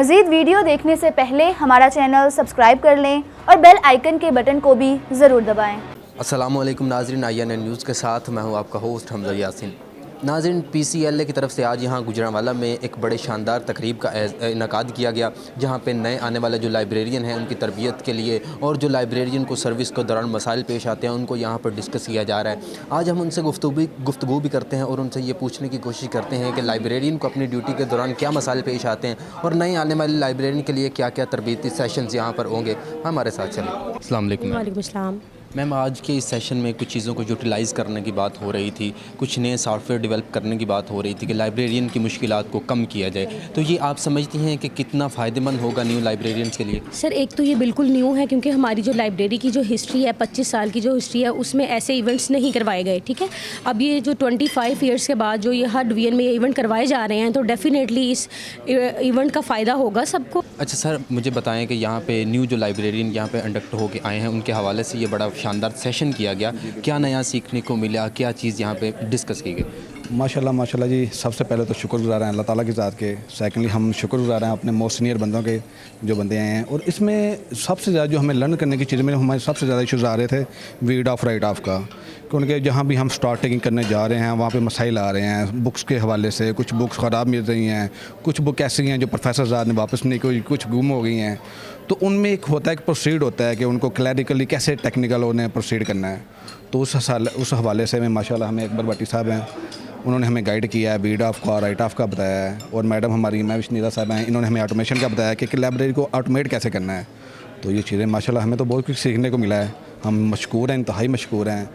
मज़ीद वीडियो देखने से पहले हमारा चैनल सब्सक्राइब कर लें और बेल आइकन के बटन को भी ज़रूर दबाएं। अस्सलामुअलैकुम नाज़रीन, INN न्यूज़ के साथ मैं हूं आपका होस्ट हमजा यासिन। नाज़रीन, PCLA की तरफ से आज यहां गुजरांवाला में एक बड़े शानदार तकरीब का इनेकाद किया गया, जहां पे नए आने वाले जो लाइब्रेरियन हैं उनकी तरबियत के लिए और जो लाइब्रेरियन को सर्विस के दौरान मसाइल पेश आते हैं उनको यहां पर डिस्कस किया जा रहा है। आज हम उनसे गुफ्तगू भी करते हैं और उनसे ये पूछने की कोशिश करते हैं कि लाइब्रेरियन को अपनी ड्यूटी के दौरान क्या मसाइल पेश आते हैं और नए आने वाले लाइब्रेरियन के लिए क्या क्या तरबियती सेशंस यहाँ पर होंगे। हमारे साथ चलें। अस्सलाम वालेकुम। वालेकुम अस्सलाम। मैम, आज के इस सेशन में कुछ चीज़ों को यूटिलाइज़ करने की बात हो रही थी, कुछ नए सॉफ्टवेयर डेवलप करने की बात हो रही थी कि लाइब्रेरियन की मुश्किलात को कम किया जाए। तो ये आप समझती हैं कि कितना फ़ायदेमंद होगा न्यू लाइब्रेरियंस के लिए? सर, एक तो ये बिल्कुल न्यू है क्योंकि हमारी जो लाइब्रेरी की जो हिस्ट्री है, 25 साल की जो हिस्ट्री है, उसमें ऐसे इवेंट्स नहीं करवाए गए। ठीक है, अब ये जो 25 ईयर्स के बाद जो ये हर डिवीजन में ये इवेंट करवाए जा रहे हैं, तो डेफिनेटली इस इवेंट का फ़ायदा होगा सबको। अच्छा सर, मुझे बताएं कि यहाँ पे न्यू जो लाइब्रेरियन यहाँ पे इंडक्ट होके आए हैं उनके हवाले से ये बड़ा शानदार सेशन किया गया, क्या नया सीखने को मिला, क्या चीज़ यहाँ पे डिस्कस की गई? माशाल्लाह जी, सबसे पहले तो शुक्रगुज़ार हैं अल्लाह ताला की ज़ात के। सेकेंडली हम शुक्रगुज़ार हैं अपने मोस्ट सीनियर बंदों के जो बंदे आए हैं। और इसमें सबसे ज़्यादा जो हमें लर्न करने की चीज़ में हमारे सबसे ज़्यादा इशूज़ आ रहे थे रीड ऑफ राइट ऑफ का, क्योंकि जहाँ भी हम स्टार्टिंग करने जा रहे हैं वहाँ पे मसाइल आ रहे हैं बुक्स के हवाले से। कुछ बुक्स ख़राब मिल रही हैं, कुछ बुक ऐसी हैं जो प्रोफेसर ने वापस नहीं की, कुछ गुम हो गई हैं। तो उनमें एक होता है कि प्रोसीड होता है कि उनको क्लैरिकली कैसे टेक्निकल उन्हें प्रोसीड करना है। तो उस हवाले से में माशाल्लाह हमें अकबर भट्टी साहब हैं, उन्होंने हमें गाइड किया है, रीड ऑफ का, राइट ऑफ का बताया है। और मैडम हमारी मैं विश्नीरा साहब हैं, इन्होंने हमें ऑटोमेशन का बताया कि लाइब्रेरी को ऑटोमेट कैसे करना है। तो ये चीज़ें माशाल्लाह हमें तो बहुत कुछ सीखने को मिला है। हम मशकूर हैं, इंतहाई मशकूर हैं।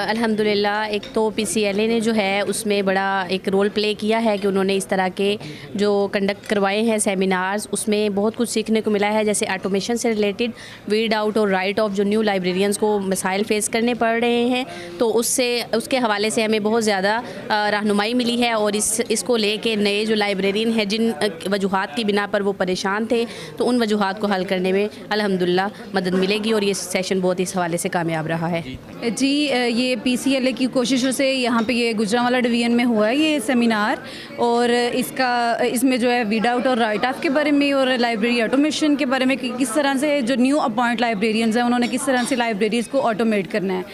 अल्हम्दुलिल्लाह, एक तो PCLA ने जो है उसमें बड़ा एक रोल प्ले किया है कि उन्होंने इस तरह के जो कंडक्ट करवाए हैं सेमिनार्स, उसमें बहुत कुछ सीखने को मिला है। जैसे ऑटोमेशन से रिलेटेड रीड आउट और राइट ऑफ जो न्यू लाइब्रेरियंस को मसाइल फेस करने पड़ रहे हैं, तो उसके हवाले से हमें बहुत ज़्यादा रहनुमाई मिली है। और इसको लेके नए जो लाइब्रेरियन हैं जिन वजूहात की बिना पर वो परेशान थे, तो उन वजूहात को हल करने में अल्हम्दुलिल्लाह मदद मिलेगी और ये सेशन बहुत इस हवाले से कामयाब रहा है। जी, ये PCLA की कोशिशों से यहाँ पे ये गुजरांवाला डिवीज़न में हुआ है ये सेमिनार। और इसमें जो है रीड आउट और राइट ऑफ के बारे में और लाइब्रेरी ऑटोमेशन के बारे में कि किस तरह से जो न्यू अपॉइंट लाइब्रेरियंस हैं उन्होंने किस तरह से लाइब्रेरीज़ को ऑटोमेट करना है,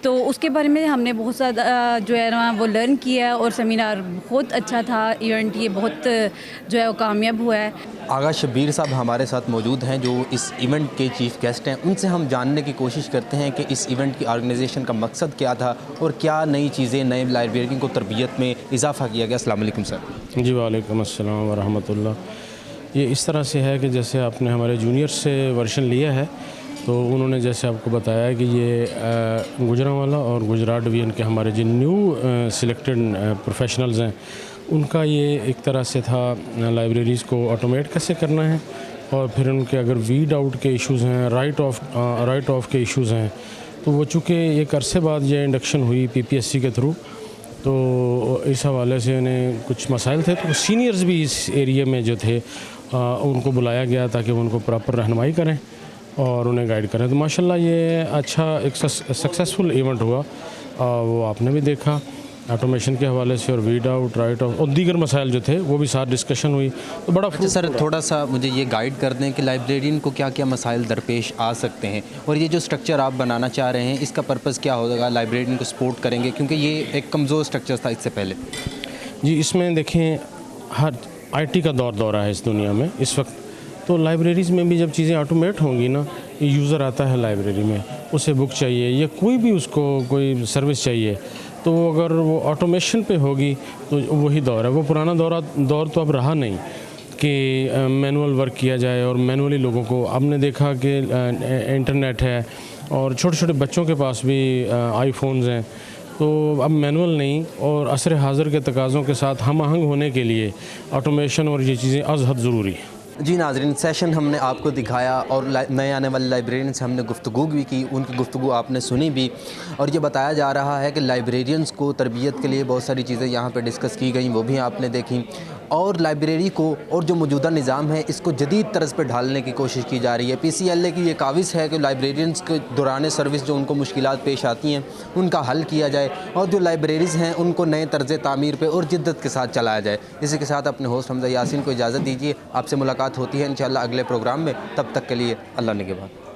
तो उसके बारे में हमने बहुत ज़्यादा जो है ना वो लर्न किया। और सेमिनार बहुत अच्छा था, इवेंट ये बहुत जो है वो कामयाब हुआ है। आगा शब्बीर साहब हमारे साथ मौजूद हैं जो इस इवेंट के चीफ़ गेस्ट हैं। उनसे हम जानने की कोशिश करते हैं कि इस इवेंट की ऑर्गेनाइजेशन का मकसद क्या था और क्या नई चीज़ें नए लाइब्रेरियन को तरबियत में इजाफ़ा किया गया। अस्सलाम वालेकुम सर। जी वालेकुम अस्सलाम व रहमतुल्लाह। ये इस तरह से है कि जैसे आपने हमारे जूनियर से वर्शन लिया है, तो उन्होंने जैसे आपको बताया कि ये गुजरांवाला और गुजरात डिवीज़न के हमारे जिन न्यू सिलेक्टेड प्रोफेशनल्स हैं उनका ये एक तरह से था लाइब्रेरीज़ को ऑटोमेट कैसे करना है। और फिर उनके अगर रीड आउट के इश्यूज़ हैं, राइट ऑफ के इश्यूज़ हैं, तो वो चूँकि एक अरसे बाद ये इंडक्शन हुई PPSC के थ्रू, तो इस हवाले से उन्हें कुछ मसाइल थे। तो सीनियर्स भी इस एरिया में जो थे उनको बुलाया गया ताकि वो उनको प्रॉपर रहनुमाई करें और उन्हें गाइड करें। तो माशाल्लाह ये अच्छा एक सक्सेसफुल इवेंट हुआ। वो आपने भी देखा ऑटोमेशन के हवाले से और रीड आउट, राइट ऑफ और दीगर मसाइल जो थे वो भी साथ डिस्कशन हुई, तो बड़ा। अच्छा सर, थोड़ा सा मुझे ये गाइड कर दें कि लाइब्रेरियन को क्या क्या मसाइल दरपेश आ सकते हैं और ये जो स्ट्रक्चर आप बनाना चाह रहे हैं इसका पर्पज़ क्या होगा, लाइब्रेरियन को सपोर्ट करेंगे, क्योंकि ये एक कमज़ोर स्ट्रक्चर था इससे पहले। जी, इसमें देखें हर IT का दौर है इस दुनिया में इस वक्त, तो लाइब्रेरीज़ में भी जब चीज़ें ऑटोमेट होंगी ना, यूज़र आता है लाइब्रेरी में, उसे बुक चाहिए या कोई भी उसको कोई सर्विस चाहिए, तो अगर वो ऑटोमेशन पे होगी तो वही दौर है। वो पुराना दौर तो अब रहा नहीं कि मैनुअल वर्क किया जाए और मैनुअली लोगों को। आपने देखा कि इंटरनेट है और छोटे छोटे बच्चों के पास भी iPhones हैं, तो अब मैनुअल नहीं और असर हाज़िर के तकाज़ों के साथ हम आहंग होने के लिए ऑटोमेशन और ये चीज़ें अज़ हद ज़रूरी है। जी नाज़रीन, सेशन हमने आपको दिखाया और नए आने वाले लाइब्रेरियन से हमने गुफ्तगू भी की, उनकी गुफ्तगू आपने सुनी भी। और ये बताया जा रहा है कि लाइब्रेरियंस को तरबियत के लिए बहुत सारी चीज़ें यहाँ पे डिस्कस की गई, वो भी आपने देखी। और लाइब्रेरी को और जो मौजूदा निज़ाम है इसको जदीद तर्ज पर ढालने की कोशिश की जा रही है। PCLA की ये काविश है कि लाइब्रेरियंस के दौरान सर्विस जो उनको मुश्किलात पेश आती हैं उनका हल किया जाए और जो लाइब्रेरीज़ हैं उनको नए तर्ज़ तामीर पे और जिद्दत के साथ चलाया जाए। इसी के साथ अपने होस्ट हमजा यासीन को इजाज़त दीजिए। आपसे मुलाकात होती है इंशाअल्लाह अगले प्रोग्राम में। तब तक के लिए अल्लाह निगहबान।